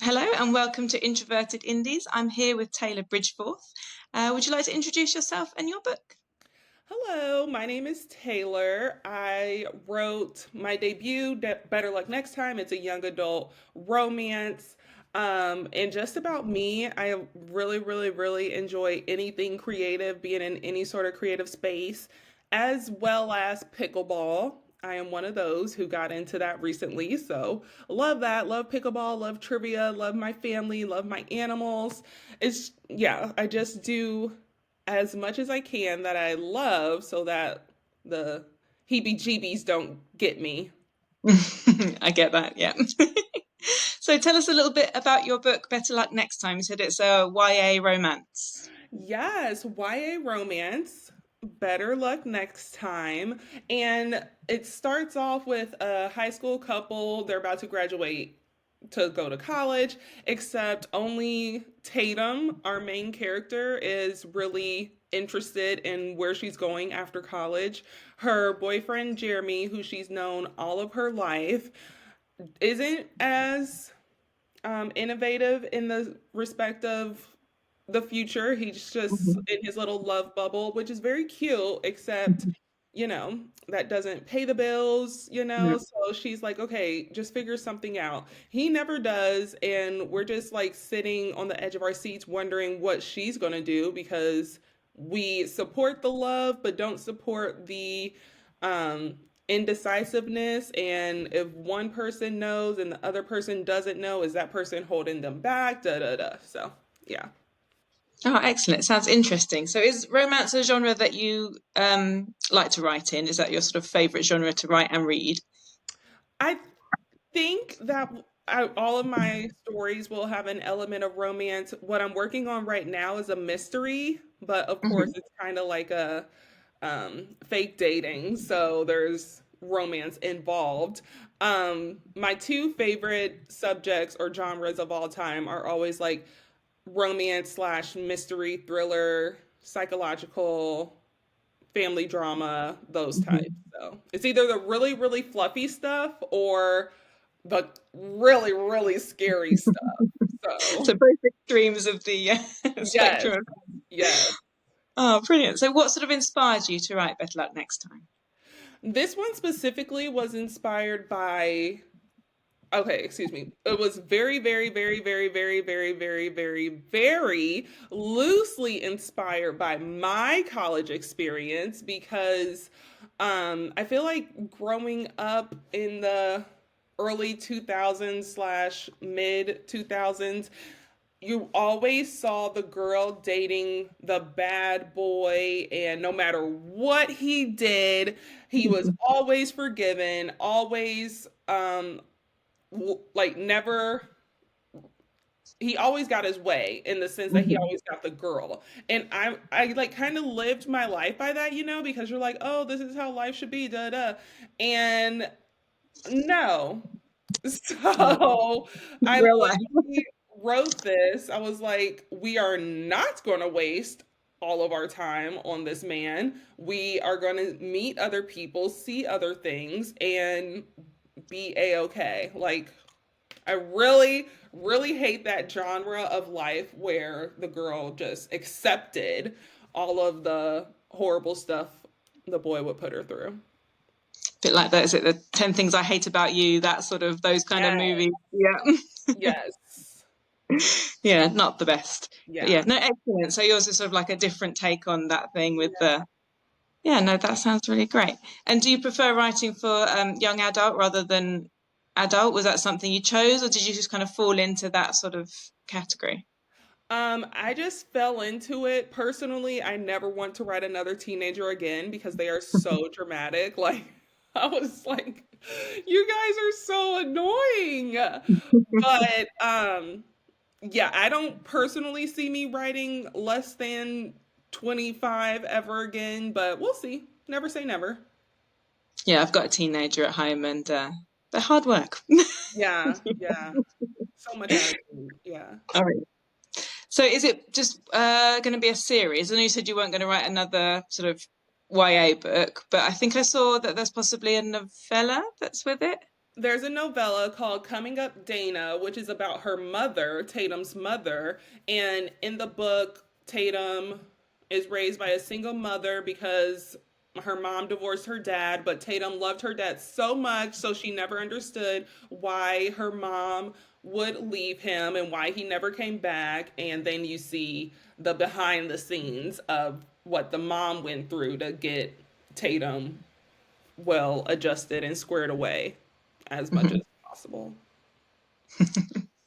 Hello and welcome to Introverted Indies. I'm here with Taylor Bridgeforth. Would you like to introduce yourself and your book? Hello, my name is Taylor. I wrote my debut, Better Luck Next Time. It's a young adult romance. And just about me, I really enjoy anything creative, being in any sort of creative space, as well as pickleball. I am one of those who got into that recently. So love that. Love pickleball, love trivia, love my family, love my animals. Yeah, I just do as much as I can that I love so that the heebie jeebies don't get me. I get that, yeah. So tell us a little bit about your book, Better Luck Next Time. You said it's a YA romance. Yes, YA romance. Better luck next time. And it starts off with a high school couple. They're about to graduate to go to college, except only Tatum, our main character, is really interested in where she's going after college. Her boyfriend, Jeremy, who she's known all of her life, isn't as innovative in the respect of the future. He's just Mhm. in his little love bubble, which is very cute, except, that doesn't pay the bills, Yeah. So she's like, okay, just figure something out. He never does. And we're just like sitting on the edge of our seats wondering what she's going to do because we support the love, but don't support the um, indecisiveness. And if one person knows and the other person doesn't know, is that person holding them back? Da da da. So, yeah. Oh, excellent. Sounds interesting. So is romance a genre that you like to write in? Is that your sort of favorite genre to write and read? I think that all of my stories will have an element of romance. What I'm working on right now is a mystery, but of course, Mhm. it's kind of like a fake dating, so there's romance involved. My two favorite subjects or genres of all time are always like romance slash mystery thriller, psychological, family drama, those types. Mhm. So it's either the really fluffy stuff or the really scary stuff. So So both extremes of the yes, spectrum. yes. Oh, brilliant. So what sort of inspired you to write Better Luck Next Time? This one specifically was inspired by, okay, excuse me. It was very loosely inspired by my college experience because I feel like growing up in the early 2000s slash mid 2000s, you always saw the girl dating the bad boy, and no matter what he did, he was always forgiven, always like never, he always got his way in the sense that he Mhm. always got the girl. And I like kind of lived my life by that, because you're like, oh, this is how life should be, da da. And no. So I Real life. literally wrote this. I was like, we are not going to waste all of our time on this man. We are going to meet other people, see other things, and be a-okay. Like, I really hate that genre of life where the girl just accepted all of the horrible stuff the boy would put her through. Bit like that, is it the 10 Things I Hate About You, that sort of those kind of Yes, movies. Yeah. yes, Yeah, not the best. But yeah, yeah. no, excellent. So yours is sort of like a different take on that thing with the yeah, no, that sounds really great. And do you prefer writing for young adult rather than adult? Was that something you chose, or did you just kind of fall into that sort of category? I just fell into it. Personally, I never want to write another teenager again because they are so dramatic. Like, I was like, you guys are so annoying. But yeah, I don't personally see me writing less than 25 ever again, but we'll see. Never say never. Yeah, I've got a teenager at home, and they're hard work. Yeah, yeah. So much attitude. Yeah. All right. So is it just going to be a series? I know you said you weren't going to write another sort of YA book, but I think I saw that there's possibly a novella that's with it. there's a novella called Coming Up Dana, which is about her mother, Tatum's mother. And in the book, Tatum is raised by a single mother because her mom divorced her dad, but Tatum loved her dad so much, so she never understood why her mom would leave him and why he never came back. And then you see the behind the scenes of what the mom went through to get Tatum well adjusted and squared away as much as Mhm. possible.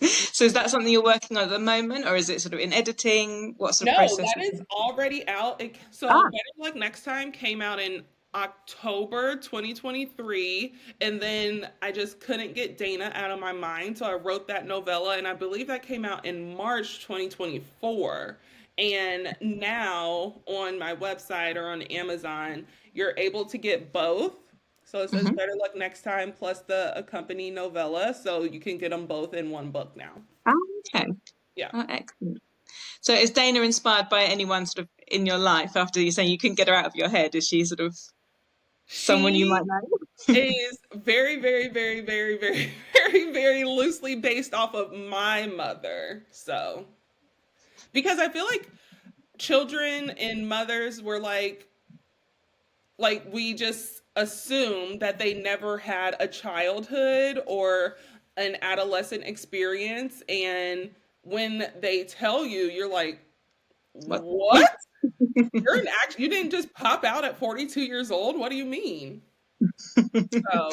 So is that something you're working on at the moment, or is it sort of in editing? What sort of No, process? that is already out. So Ah, Better Luck Next Time came out in October 2023, and then I just couldn't get Dana out of my mind, so I wrote that novella, and I believe that came out in March 2024. And now on my website or on Amazon, you're able to get both. So it says mhm. Better Luck Next Time plus the accompanying novella, so you can get them both in one book now. Oh, okay. Yeah. Oh, excellent. So is Dana inspired by anyone sort of in your life after you saying you couldn't get her out of your head? Is she sort of someone you She might know? is very, very, very, very, very, very, very loosely based off of my mother. So, because I feel like children and mothers were like we just assume that they never had a childhood or an adolescent experience, and when they tell you, you're like, What? "What? You're an act you didn't just pop out at 42 years old? What do you mean?" So,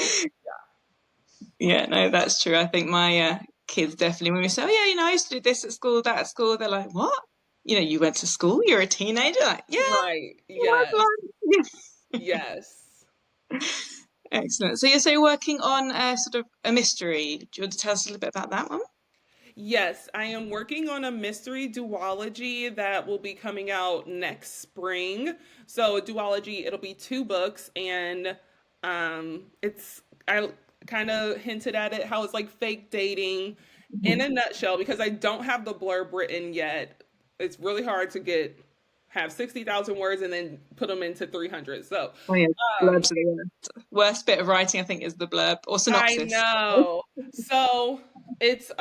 Yeah, no, that's true. I think my kids definitely, when we say, oh, yeah, I used to do this at school, that at school, they're like, what? You went to school, you're a teenager? Like, yeah, right. that's Yes. right. Yes. Yeah. Excellent. So you're working on sort of a mystery. Do you want to tell us a little bit about that one? Yes, I am working on a mystery duology that will be coming out next spring. So a duology, it'll be two books, and it's I kind of hinted at it how it's like fake dating in Mhm. a nutshell because I don't have the blurb written yet. It's really hard to have 60,000 words and then put them into 300. So, Oh, yeah. um Blurbs are the worst bit of writing, I think, is the blurb or I synopsis. know. So, it's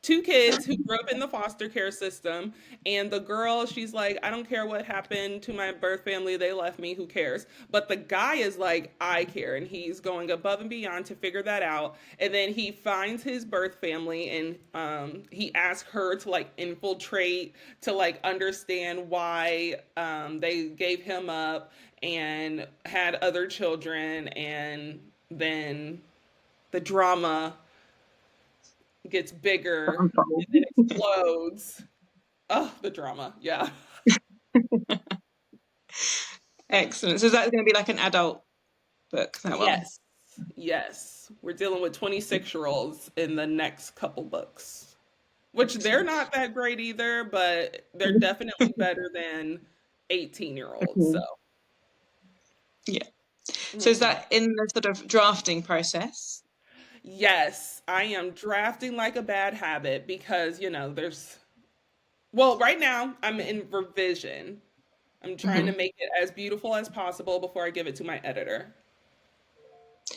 two kids who grew up in the foster care system, and the girl, she's like, I don't care what happened to my birth family, they left me, who cares? But the guy is like, I care, and he's going above and beyond to figure that out. And then he finds his birth family, and he asks her to like infiltrate to like understand why they gave him up and had other children. And then the drama gets bigger and then explodes. Oh, the drama. Yeah. Excellent. So is that going to be like an adult book, that one? Yes. Yes. We're dealing with 26-year-olds in the next couple books, which they're Excellent. not that great either, but they're definitely better than 18-year-olds. So, Mhm. Yeah. So is mhm. that in the sort of drafting process? Yes, I am drafting like a bad habit because, well, right now I'm in revision. I'm trying to Hmm. make it as beautiful as possible before I give it to my editor.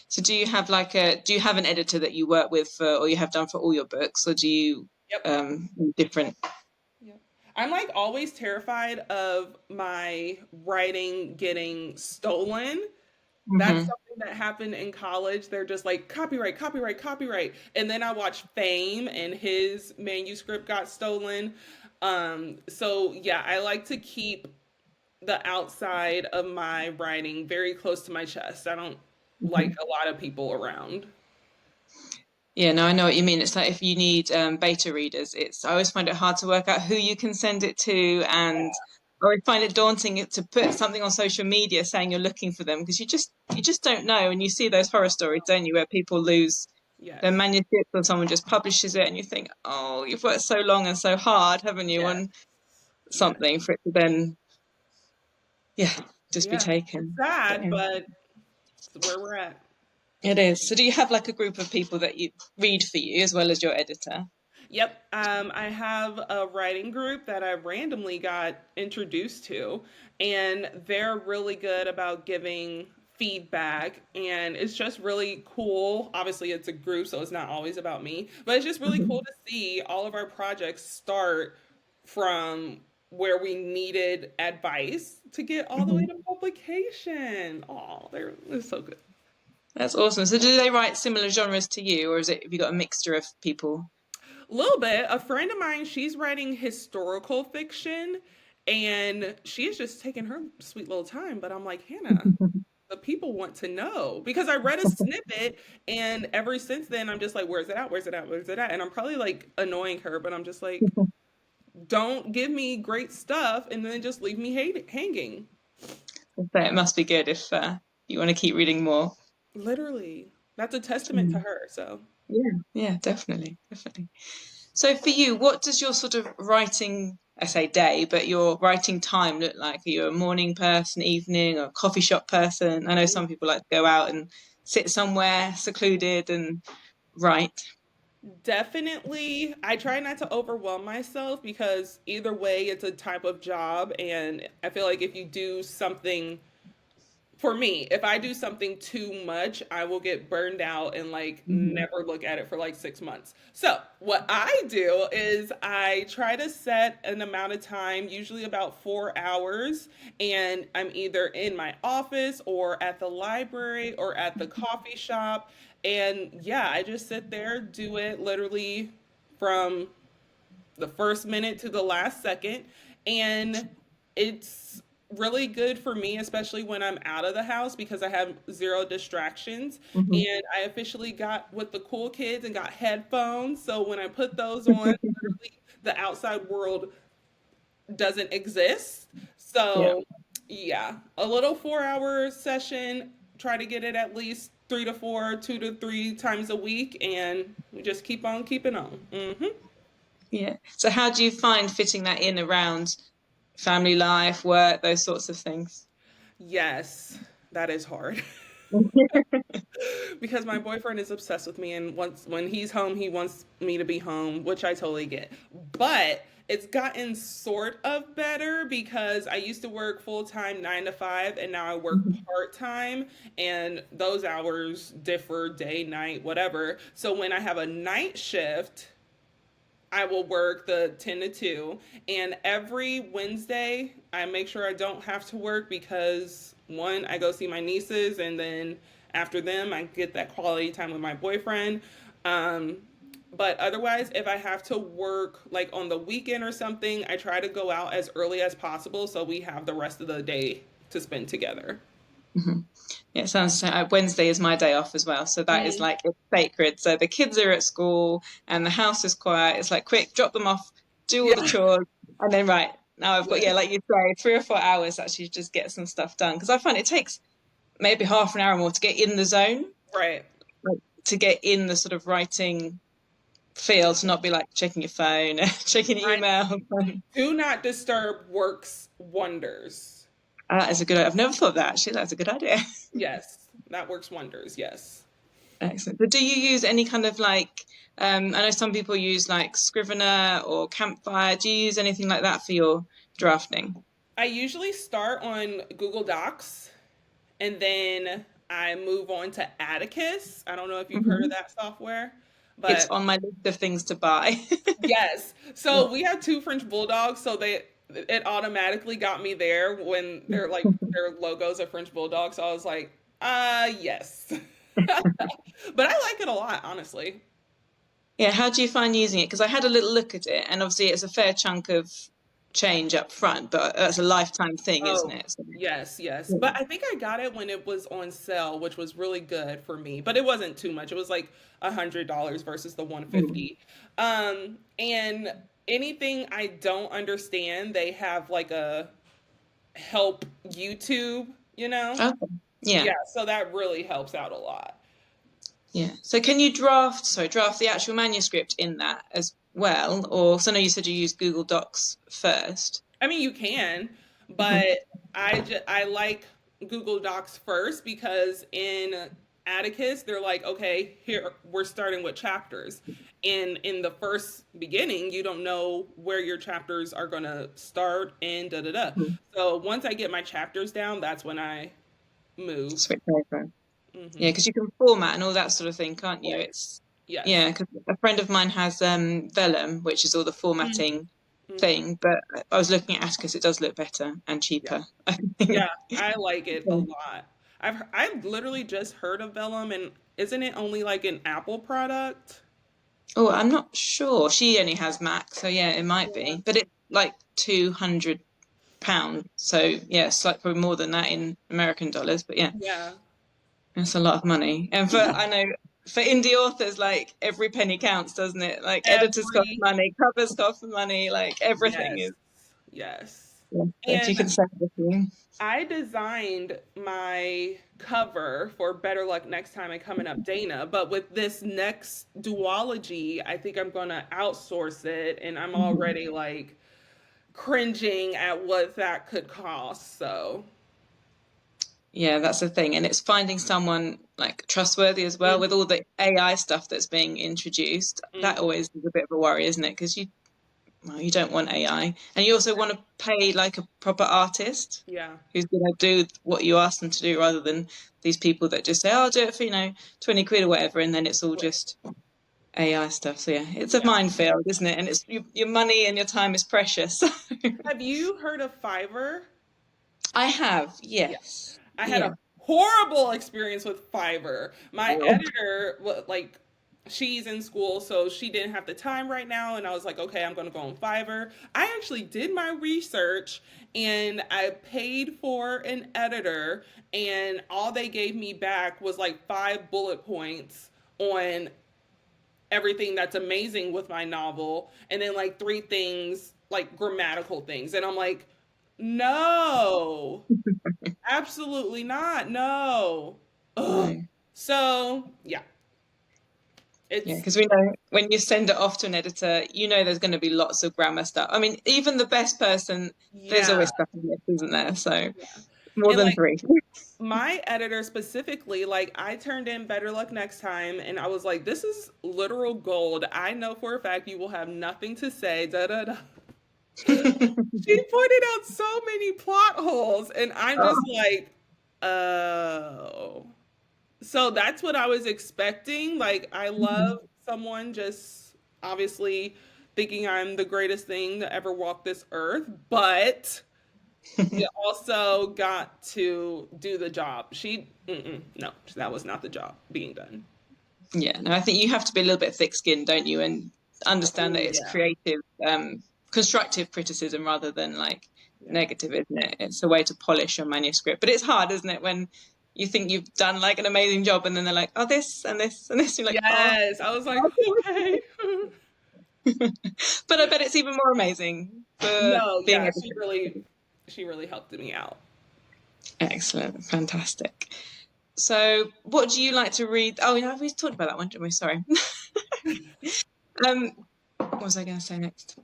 So do you have an editor that you work with for, or you have done for all your books, or do you Yep. different? Yep. I'm like always terrified of my writing getting stolen. That's Hmm. something that happened in college. They're just like copyright, copyright, copyright. And then I watched Fame and his manuscript got stolen. So yeah, I like to keep the outside of my writing very close to my chest. I don't like a lot of people around. Yeah, no, I know what you mean. It's like if you need beta readers, I always find it hard to work out who you can send it to, and or I find it daunting to put something on social media saying you're looking for them because you just don't know, and you see those horror stories, don't you, where people lose their Yes. manuscript or someone just publishes it, and you think, oh, you've worked so long and so hard, haven't you, Yes. on Yes. something for it to then, yeah, just be Yeah. It's taken. But sad, yeah, but it's where we're at. it is. So do you have like a group of people that you read for you as well as your editor? Yep. I have a writing group that I randomly got introduced to, and they're really good about giving feedback, and it's just really cool. Obviously it's a group, so it's not always about me, but it's just really cool Mhm. to see all of our projects start from where we needed advice to get all the way Mhm. to publication. Oh, they're so good. That's awesome. So do they write similar genres to you, or is it have you got a mixture of people? A little bit. A friend of mine, she's writing historical fiction, and she's just taking her sweet little time, but I'm like, Hannah, the people want to know because I read a snippet, and ever since then I'm just like, where's it at? Where's it at? Where's it at? And I'm probably like annoying her, but I'm just like, don't give me great stuff and then just leave me hanging. So it must be good if you want to keep reading more. Literally, that's a testament to Mm. her. So Yeah, yeah, definitely, definitely. So for you, what does your sort of writing, I say day, but your writing time look like? Are you a morning person, evening, or coffee shop person? I know some people like to go out and sit somewhere secluded and write. definitely, I try not to overwhelm myself because either way, it's a type of job, and I feel like if you do something for me, if I do something too much, I will get burned out and like Mhm. never look at it for like 6 months. So, what I do is I try to set an amount of time, usually about 4 hours, and I'm either in my office or at the library or at the coffee shop. And yeah, I just sit there, do it literally from the first minute to the last second. And it's really good for me, especially when I'm out of the house because I have zero distractions. Mhm. And I officially got with the cool kids and got headphones. So when I put those on, literally the outside world doesn't exist. Yeah. So yeah, a little 4 hour session, try to get it at least 3 to 4, 2 to 3 times a week, and we just keep on keeping on. Yeah. So how do you find fitting that in around family life, work, those sorts of things? Yes, that is hard. Because my boyfriend is obsessed with me, and once when he's home he wants me to be home, which I totally get. But it's gotten sort of better because I used to work full time 9 to 5, and now I work Mhm. part time, and those hours differ day, night, whatever. So when I have a night shift, I will work the 10 to 2. And every Wednesday, I make sure I don't have to work because one, I go see my nieces, and then after them, I get that quality time with my boyfriend. Um, but otherwise, if I have to work like on the weekend or something, I try to go out as early as possible so we have the rest of the day to spend together. Mhm. Yeah, it sounds Wednesday is my day off as well, so that is Mm, like it's sacred. So the kids are at school and the house is quiet. It's like quick, drop them off, do all the yeah, chores, and then right now I've got yes, yeah, like you say, 3 or 4 hours actually just get some stuff done because I find it takes maybe half an hour more to get in the zone, right. like, to get in the sort of writing field, to not be like checking your phone, checking your I email. do not disturb works wonders. That is a good. I've never thought of that actually. That's a good idea. Yes, that works wonders. Yes. Excellent. But do you use any kind of like, I know some people use like Scrivener or Campfire. Do you use anything like that for your drafting? I usually start on Google Docs, and then I move on to Atticus. I don't know if you've heard of Mhm. that software, It's but on my list of things to buy. yes. Yeah. So we have two French bulldogs, so they it automatically got me there when they're like their logos are French bulldogs. So I was like, yes. But I like it a lot, honestly. Yeah, how do you find using it? Because I had a little look at it, and obviously it's a fair chunk of change up front, but that's a lifetime thing, isn't Oh, it? So, yes, yes. yeah. But I think I got it when it was on sale, which was really good for me. But it wasn't too much. It was like $100 versus the Mm. 150. And anything I don't understand, they have like a help YouTube, you know? Okay. Yeah, Yeah, so that really helps out a lot. yeah. So can you draft the actual manuscript in that as well? Or so I know you said you use Google Docs first. I mean, you can, Mhm. but I like Google Docs first because in Atticus they're like, okay, here we're starting with chapters. And in the first beginning, you don't know where your chapters are going to start and da da da. So once I get my chapters down, that's when I move. switch over. Yeah, Hmm. because you can format and all that sort of thing, can't you? Right. It's Yes. yeah, because a friend of mine has Vellum, which is all the formatting Mm-hmm. thing, but I was looking at Atticus, it does look better and Yeah. cheaper, I Yeah, think. I like it a lot. I've literally just heard of Vellum, and isn't it only like an Apple product? Oh, I'm not sure. She only has Mac, so yeah, it might Yeah. be. But it's like £200. So yeah, it's like probably more than that in American dollars. But yeah, Yeah. that's a lot of money. And for I know for indie authors, like every penny counts, doesn't it? Like editors cost Every money, covers cost money, like everything yes. is. Yes. Yeah, so if And you can save a few. I designed my cover for Better Luck Next Time and Coming Up Dana, but with this next duology, I think I'm gonna outsource it, and I'm Mhm. already like cringing at what that could cost. So, Yeah, that's the thing. And it's finding someone like trustworthy as well with all the AI stuff that's being introduced. That mm-hmm. always is a bit of a worry, isn't it? Because well, you don't want AI. And you also want to pay like a proper artist Yeah. who's going to do what you ask them to do rather than these people that just say, oh, I'll do it for, 20 quid or whatever. And then it's all Right. just AI stuff. So yeah, it's a Yeah. minefield, isn't it? And it's your money and your time is precious. Have you heard of Fiverr? I have, Yeah. yes. I had Yeah. a horrible experience with Fiverr. My Oh. editor, like, she's in school, so she didn't have the time right now. And I was like, okay, I'm going to go on Fiverr. I actually did my research and I paid for an editor, and all they gave me back was like 5 bullet points on everything that's amazing with my novel, and then like 3 things, like grammatical things. And I'm like, no. Absolutely not. No. Ugh. No. So, yeah, Yeah, it's because we know when you send it off to an editor, there's going to be lots of grammar stuff. I mean, even the best person, there's yeah, always stuff in it, isn't there? So yeah. more And than like three. my editor specifically, like I turned in Better Luck Next Time, and I was like, this is literal gold. I know for a fact you will have nothing to say. Da da da. She pointed out so many plot holes, and I'm just Oh. like, oh. So that's what I was expecting. Like, I love someone just obviously thinking I'm the greatest thing to ever walk this earth, but you also got to do the job. No, that was not the job being done. Yeah, no, I think you have to be a little bit thick-skinned, don't you? And understand Oh, that it's yeah. creative, constructive criticism rather than like Yeah. negative, isn't it? It's a way to polish your manuscript. But it's hard, isn't it, when you think you've done like an amazing job and then they're like, oh, this and this and this. You're like, oh. Yes. I was like, okay. But I bet it's even more amazing for No, being yeah, edited. she really helped me out. Excellent, fantastic. So, what do you like to read? Oh, yeah, we talked about that one, didn't we? Sorry. What was I going to say next?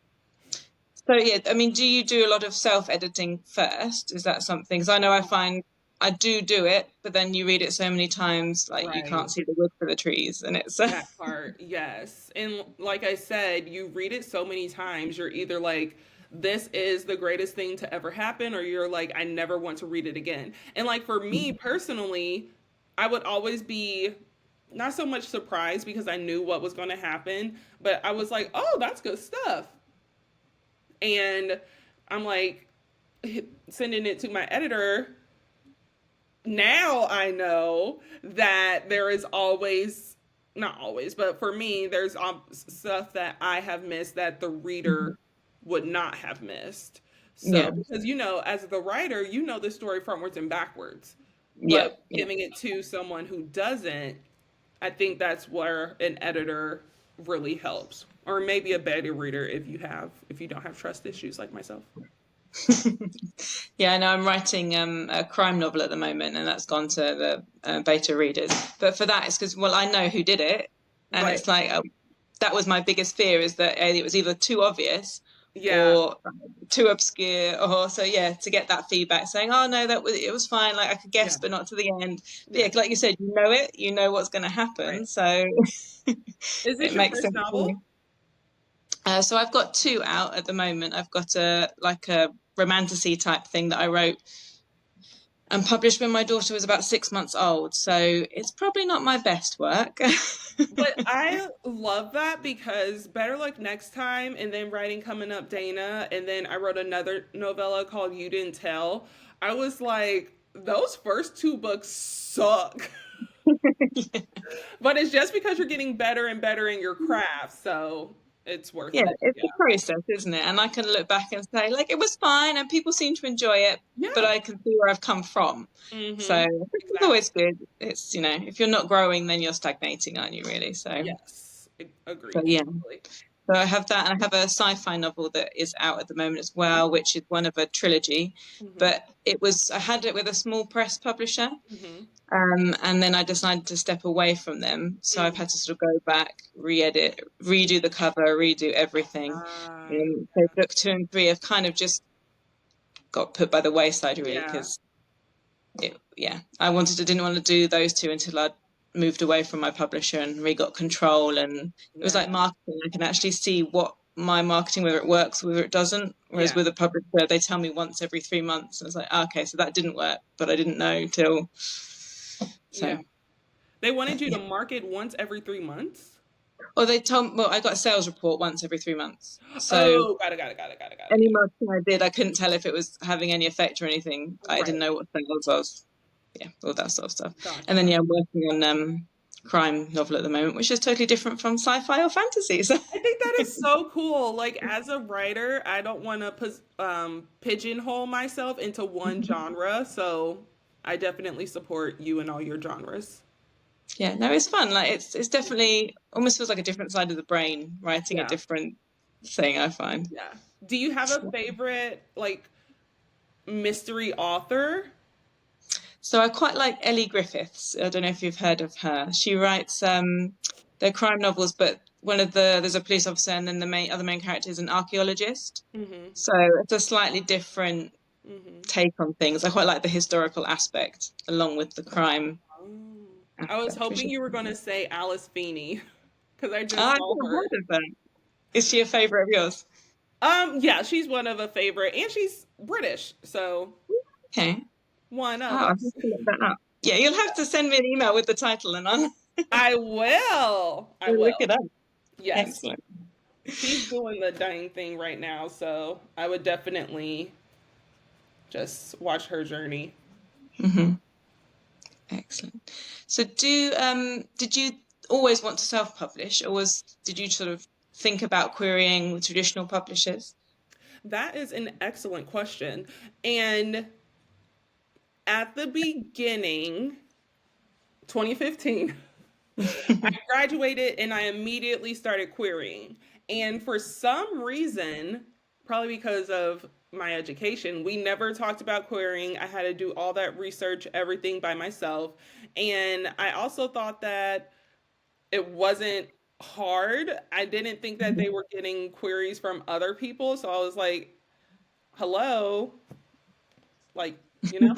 So, yeah, I mean, do you do a lot of self-editing first? Is that something? Because I know I find I do it, but then you read it so many times, like you Right. can't see the wood for the trees, and it's That part, yes. And like I said, you read it so many times, you're either like, this is the greatest thing to ever happen, or you're like, I never want to read it again. And like for me personally, I would always be not so much surprised because I knew what was going to happen, but I was like, oh, that's good stuff. And I'm like, sending it to my editor. Now I know that there is always, not always, but for me, there's stuff that I have missed that the reader would not have missed. So, yeah, because as the writer, you know the story frontwards and backwards, yeah, but yeah. giving it to someone who doesn't, I think that's where an editor really helps, or maybe a beta reader if you don't have trust issues like myself. Yeah, I know I'm writing a crime novel at the moment, and that's gone to the beta readers. But for that, it's because, well, I know who did it, and Right. it's like that was my biggest fear is that it was either too obvious Yeah. or too obscure, or so yeah, to get that feedback saying, oh no, it was fine, like I could guess, Yeah. but not to the end. But yeah, Yeah. like you said, you know what's going to Right. happen, so Is this it your makes first sense to me. novel? So I've got two out at the moment. I've got a romantasy type thing that I wrote and published when my daughter was about 6 months old. So it's probably not my best work. But I love that because Better Luck Next Time, and then writing Coming Up Dana, and then I wrote another novella called You Didn't Tell. I was like, those first two books suck. But it's just because you're getting better and better in your craft, so it's worth Yeah, it. it's Yeah. a process, isn't it? And I can look back and say, like, it was fine and people seem to enjoy it, but Yeah. I can see where I've come from. So Mm-hmm. it's Exactly. always good. It's, if you're not growing, then you're stagnating, aren't you, really? Yes. So Agreed. yeah. Totally. So I have that, and I have a sci-fi novel that is out at the moment as well, which is one of a trilogy. Mm-hmm. But I had it with a small press publisher, Mm-hmm. and then I decided to step away from them. So I've had to sort of go back, re-edit, redo the cover, redo everything. Uh, So book 2 and 3 have kind of just got put by the wayside, really, yeah. because didn't want to do those two until I'd moved away from my publisher and re got control. And it was Yeah. like marketing. I can actually see what my marketing, whether it works, whether it doesn't. Whereas Yeah. with a publisher, they tell me once every 3 months. And it's like, okay, so that didn't work, but I didn't know till. Yeah. So, They wanted but you yeah. to market once every 3 months. Or they told well, I got a sales report once every 3 months. So Oh, got it, got it, got it, got it, got it. any Yeah. marketing I did, I couldn't tell if it was having any effect or anything. I didn't Right. know what sales was. Yeah, all that sort of stuff. And Gotcha. then yeah, I'm working on crime novel at the moment, which is totally different from sci-fi or fantasy. So I think that is so cool. Like as a writer, I don't want to pigeonhole myself into one genre, so I definitely support you in all your genres. yeah, no, it's fun. Like it's definitely almost feels like a different side of the brain writing a Yeah. different thing, I find. Yeah. Do you have a favorite like mystery author? So I quite like Ellie Griffiths. I don't know if you've heard of her. She writes they're crime novels, but there's a police officer and then the main character is an archaeologist. Mm-hmm. So it's a slightly different Mm-hmm. take on things. I quite like the historical aspect along with the crime Oh. I was aspect, which hoping is you were going to say Alice Feeney because I oh, just I've saw never her. heard of that. Is she a favorite of yours? Yeah, she's one of a favorite, and she's British, so Okay. one Oh, of I'll have us. to look that up. Yeah, you'll have to send me an email with the title and I'll I will. I look it will. up. Yes. Excellent. She's doing the dang thing right now, so I would definitely just watch her journey. Hmm. Excellent. So did you always want to self-publish or did you sort of think about querying with traditional publishers? That is an excellent question. And at the beginning, 2015, I graduated and I immediately started querying. And for some reason, probably because of my education, we never talked about querying. I had to do all that research, everything by myself. And I also thought that it wasn't hard. I didn't think that they were getting queries from other people. So I was like, hello, like, you know?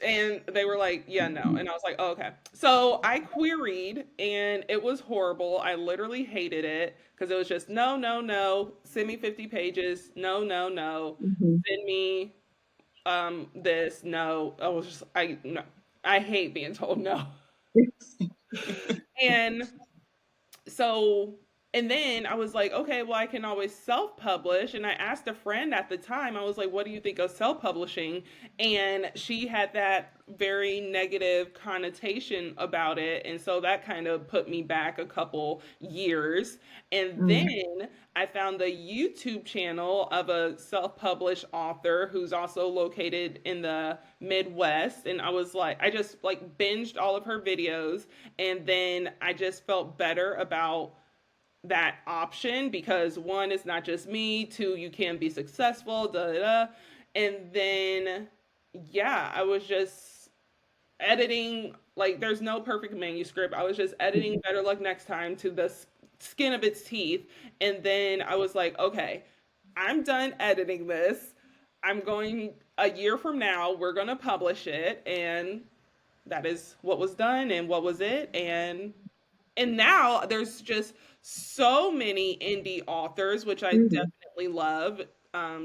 And they were like, yeah, no. And I was like, oh, okay. So I queried and it was horrible. I literally hated it because it was just no, no, no. Send me 50 pages. No, no, no. Mhm. Send me this. No. I was just I no. I hate being told no. And so and then I was like, okay, well, I can always self-publish. And I asked a friend at the time, I was like, what do you think of self-publishing? And she had that very negative connotation about it. And so that kind of put me back a couple years. And Mm. then I found the YouTube channel of a self-published author who's also located in the Midwest. And I was like, I just like binged all of her videos. And then I just felt better about that option because one, it's not just me. Two, you can be successful. Da da da. And then, yeah, I was just editing. Like, there's no perfect manuscript. I was just editing Better Luck Next Time to the skin of its teeth. And then I was like, okay, I'm done editing this. I'm going a year from now, we're going to publish it. And that is what was done and what was it. And now there's just so many indie authors, which I Mhm. definitely love.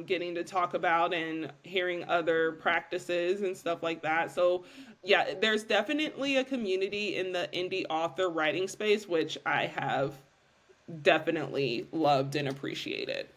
getting to talk about and hearing other practices and stuff like that. So, yeah, there's definitely a community in the indie author writing space, which I have definitely loved and appreciated.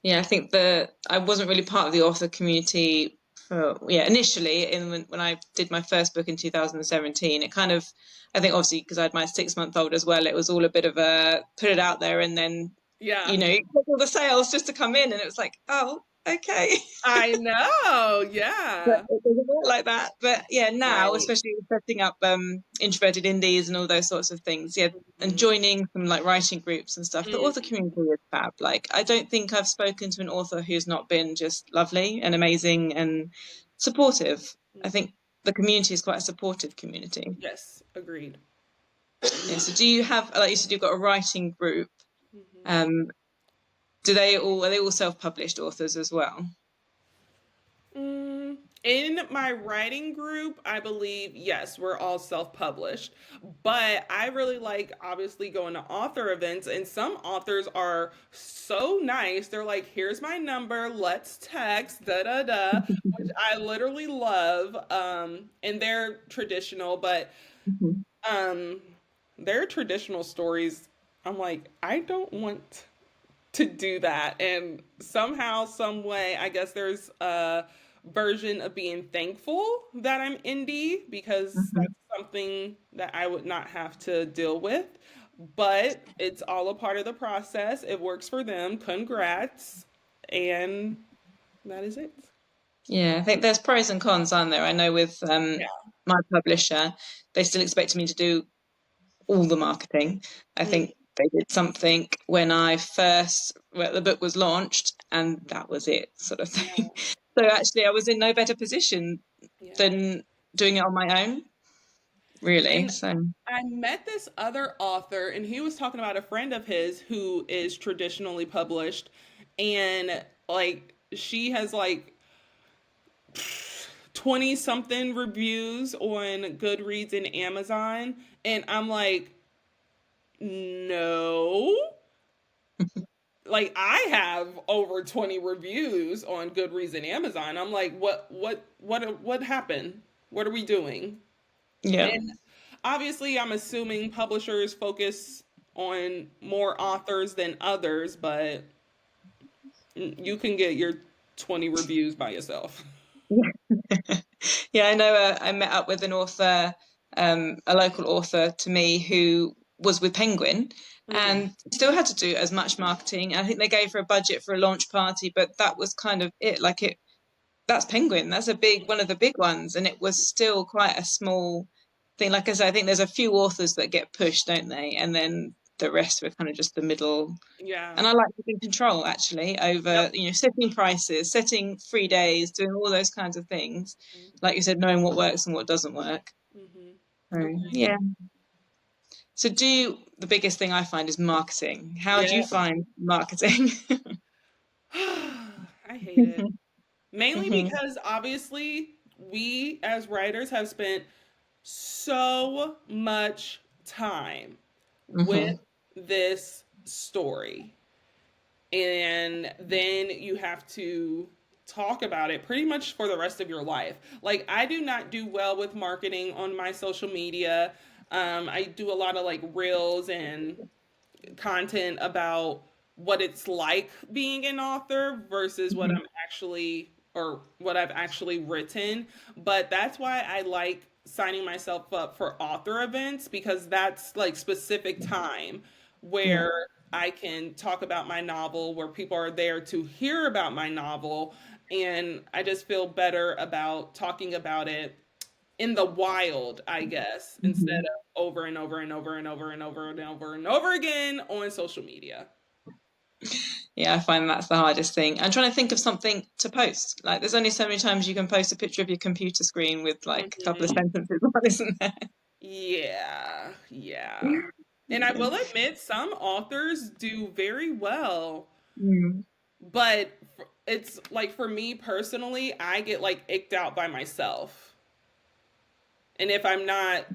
Yeah, I think I wasn't really part of the author community for initially in when I did my first book in 2017. It kind of I think obviously because I had my 6 month old as well, it was all a bit of a put it out there and then Yeah, you get all the sales just to come in and it was like, oh, okay. I know. But Yeah. it doesn't work like that. But yeah, now, Right. especially with setting up introverted indies and all those sorts of things, yeah, and Mhm. joining some like writing groups and stuff, the author Mhm. community is fab. Like, I don't think I've spoken to an author who's not been just lovely and amazing and supportive. I think the community is quite a supportive community. Yes, agreed. Yeah. So, do you have, like you said, you've got a writing group? Mhm. Um, do they all are they all self-published authors as well? In my writing group, I believe, yes, we're all self published. But I really like obviously going to author events, and some authors are so nice. They're like, here's my number, let's text, da da da, which I literally love. And they're traditional, but Mhm. um, their traditional stories, I'm like, I don't want to do that. And somehow, some way, I guess there's a version of being thankful that I'm indie because Mhm. that's something that I would not have to deal with. But it's all a part of the process. It works for them. Congrats. And that is it. Yeah, I think there's pros and cons, aren't there? I know with Yeah. my publisher, they still expected me to do all the marketing. I Mm, think they did something when well, the book was launched, and that was it, sort of thing. yeah. So actually, I was in no better position Yeah. than doing it on my own, really. And So, I met this other author, and he was talking about a friend of his who is traditionally published, and like she has like 20 something reviews on Goodreads and Amazon. And I'm like, no. Like I have over 20 reviews on Goodreads and Amazon. I'm like, what happened? What are we doing? yeah. And obviously I'm assuming publishers focus on more authors than others, but you can get your 20 reviews by yourself. Yeah, I know. I met up with an author, a local author to me who was with Penguin Mhm. and still had to do as much marketing. I think they gave her a budget for a launch party, but that was kind of it. That's Penguin. That's a big one of the big ones, and it was still quite a small thing. Like I said, I think there's a few authors that get pushed, don't they? And then the rest were kind of just the middle. Yeah. And I like to be in control actually over, Yep. setting prices, setting free days, doing all those kinds of things. Like you said, knowing what works and what doesn't work. Mm-hmm. So, Agreed. yeah. So the biggest thing I find is marketing. How do you Yeah. find marketing? I hate it. Mainly Hmm. because obviously we as writers have spent so much time with Hmm. this story. And then you have to talk about it pretty much for the rest of your life. Like, I do not do well with marketing on my social media. I do a lot of like reels and content about what it's like being an author versus what Hmm. I'm actually or what I've actually written. But that's why I like signing myself up for author events because that's like specific time Yeah. where I can talk about my novel, where people are there to hear about my novel. And I just feel better about talking about it in the wild, I guess, instead Hmm. of over and over and over and over and over and over and over again on social media. Yeah, I find that's the hardest thing. I'm trying to think of something to post. Like, there's only so many times you can post a picture of your computer screen with like a couple of Mhm. sentences on, isn't there? Yeah, yeah. And I will admit, some authors do very well, Mm. but it's like for me personally, I get like icked out by myself. And if I'm not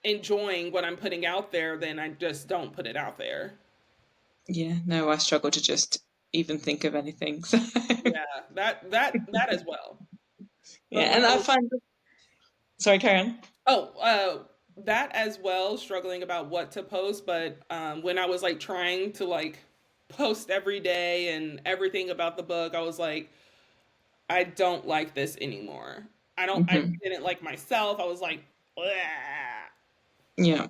enjoying what I'm putting out there, then I just don't put it out there. Yeah, no, I struggle to just even think of anything. So Yeah, that as well. yeah, But when and I I was find, sorry, Karen. oh, that as well, struggling about what to post, but when I was like trying to like post every day and everything about the book, I was like, I don't like this anymore. I Hmm. didn't like myself. I was like, Yeah,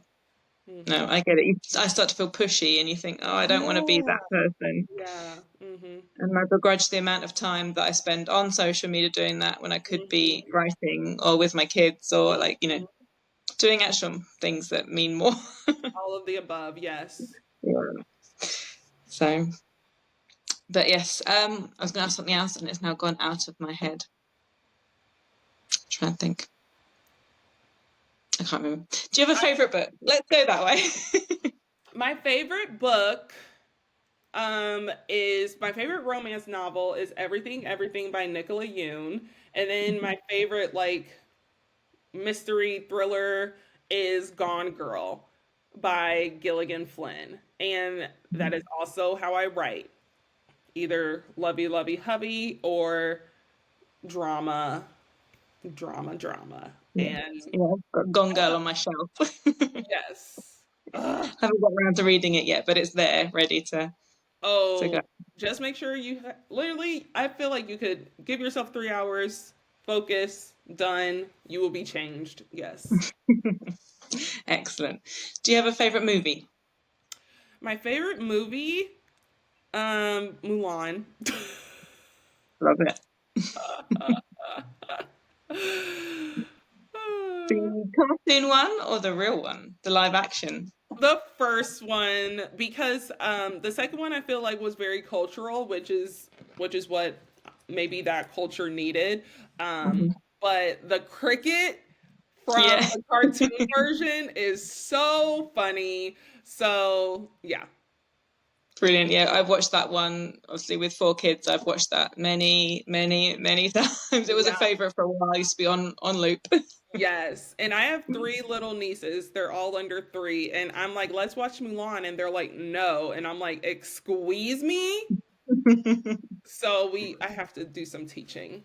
no, mm-hmm. I get it. I start to feel pushy, and you think, oh, I don't want to be Yeah, that person. yeah, mm-hmm. And I begrudge the amount of time that I spend on social media doing that when I could be Mm-hmm. writing or with my kids or like, Mm-hmm. doing actual things that mean more. All of the above, yes. Yeah. So, but yes, I was going to ask something else and it's now gone out of my head. Trying to think. I can't remember. Do you have a I, favorite book? Let's go that way. my favorite book is my favorite romance novel is Everything by Nicola Yoon. And then my favorite like mystery thriller is Gone Girl by Gilligan Flynn. And that is also how I write. Either lovey lovey hubby or drama, drama. Yeah, And yeah, I've got Gone Girl on my shelf. yes. Ugh. Haven't got around to reading it yet, but it's there, ready to go. Oh, just make sure literally, I feel like you could give yourself 3 hours, focus, done, you will be changed. Yes. Excellent. Do you have a favorite movie? My favorite movie, Mulan. Love it. The cartoon one or the real one? The live action? The first one, because the second one I feel like was very cultural, which is what maybe that culture needed. Um, Mhm. but the cricket from Yeah. the cartoon version is so funny. So yeah, Brilliant. Yeah, I've watched that one, obviously, with 4 kids. I've watched that many, many, many times. It was a yeah, favorite for a while. I used to be on loop. yes. And I have three little nieces. They're all under 3, and I'm like, let's watch Mulan, and they're like, no, and I'm like, squeeze me. So I have to do some teaching.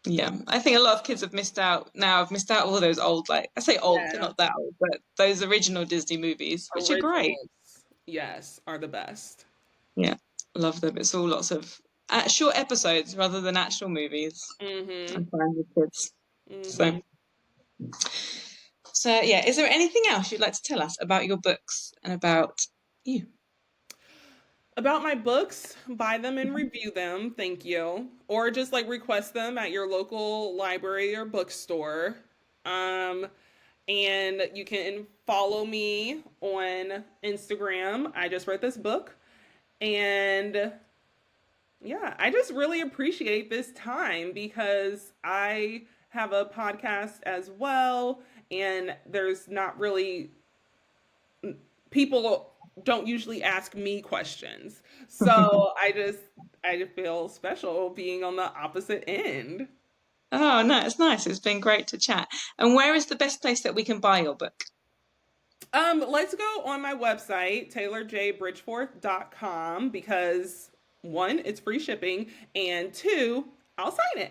Yeah, I think a lot of kids have missed out now. I've missed out all those old, like, I say old, they're Yeah, not that old, but those original Disney movies, which are great. originals, yes, are the best. Yeah, love them. It's all lots of short episodes rather than actual movies. I Mm-hmm. find with kids. Mm-hmm. So, so yeah, is there anything else you'd like to tell us about your books and about you? About my books, buy them and review them. Thank you. Or just like request them at your local library or bookstore. Um, and you can follow me on Instagram. I just read this book. And yeah, I just really appreciate this time because I have a podcast as well. And there's not really people don't usually ask me questions. So I feel special being on the opposite end. Oh, no, it's nice. It's been great to chat. And where is the best place that we can buy your book? Let's go on my website, taylorjbridgeforth.com, because one, it's free shipping, and two, I'll sign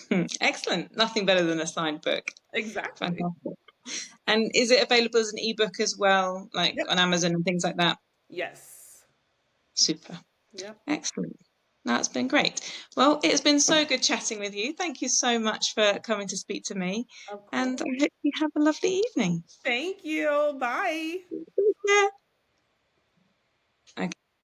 it. Excellent. Nothing better than a signed book. Exactly. Fantastic. And is it available as an ebook as well, like Yep. on Amazon and things like that? Yes. Super. Yep. Excellent. That's been great. Well, it's been so good chatting with you. Thank you so much for coming to speak to me. Of And I course. hope you have a lovely evening. Thank you. Bye. Yeah.